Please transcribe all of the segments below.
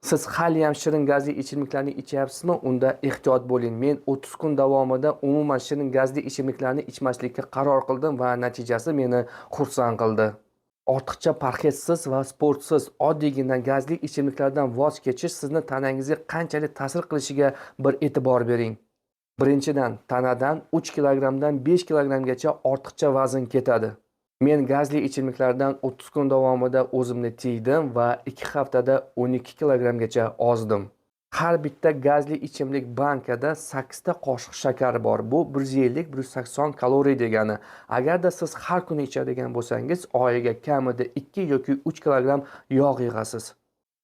Siz hali ham shirin gazli ichimliklarni ichyapsizmi? Unda ehtiyot bo'ling. Men 30 kun davomida umuman shirin gazli ichimliklarni ichmaslikka qaror qildim va natijasi meni xursand qildi. Ortiqcha parhezsiz va sportsiz oddiygina gazli ichimliklardan voz kechish sizni tanangizga qanchalik ta'sir qilishiga bir e'tibor bering. Birinchidan, tanadan 3 kilogramdan 5 kilogramgacha ortiqcha vazn ketadi. Men gazli ichimliklardan 30 kun davomida o'zimni tiydim va 2 haftada 12 kilogramgacha ozdim. Har bitta gazli ichimlik bankada 8 ta qoshiq shakar bor. Bu 150-180 kaloriya degani. Agarda siz har kuni ichadigan bo'lsangiz, oyiga kamida 2 yoki 3 kilogram yog' yig'asiz.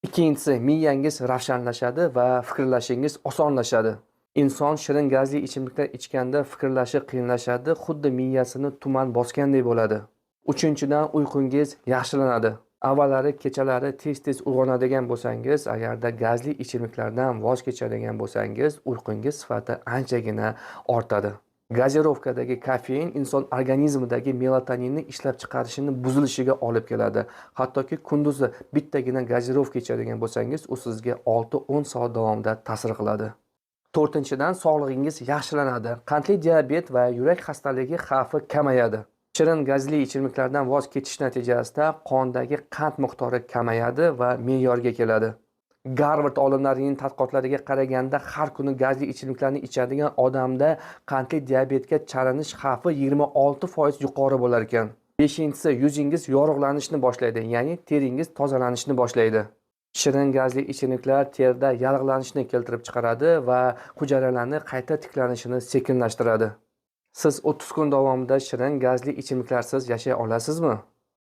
Ikkinchisi, miyangiz ravshanlashadi va fikrlashingiz osonlashadi. Inson shirin gazli ichimliklar ichganda fikrlashi qiyinlashadi, xuddi miyasini tuman bosgandek bo'ladi. Uchinchidan, uyqungiz yaxshilanadi. Avvallari kechalari tez-tez uyg'onadigan bo'lsangiz, agarda gazli ichimliklardan voz kechadigan bo'lsangiz, uyqungiz sifati anchagina ortadi. Gazirovkadagi kofein inson organizmidagi melatoninni ishlab chiqarishini buzilishiga olib keladi. Hattoki kunduzi bittagina gazirovka ichadigan bo'lsangiz, u sizga 6-10 soat davomida ta'sir qiladi. To'rtinchidan, sog'lig'ingiz yaxshilanadi. Qandli diabet va yurak xastaligi xavfi kamayadi. Shirin gazli ichimliklardan voz kechish natijasida qondagi qand miqdori kamayadi va me'yorga keladi. Garvard olimlarining tadqiqotlariga qaraganda, har kuni gazli ichimliklarni ichadigan odamda qandli diabetga chalinish xavfi 26% yuqori bo'lar ekan. Beshinchisi, yuzingiz yorug'lanishni boshlaydi, ya'ni teringiz tozalanishni boshlaydi. Shirin gazli ichimliklar terida yallig'lanishni keltirib chiqaradi va hujayralarni qayta tiklanishini sekinlashtiradi. Siz 30 kun davomida shirin gazli ichimliklarsiz yashay olasizmi?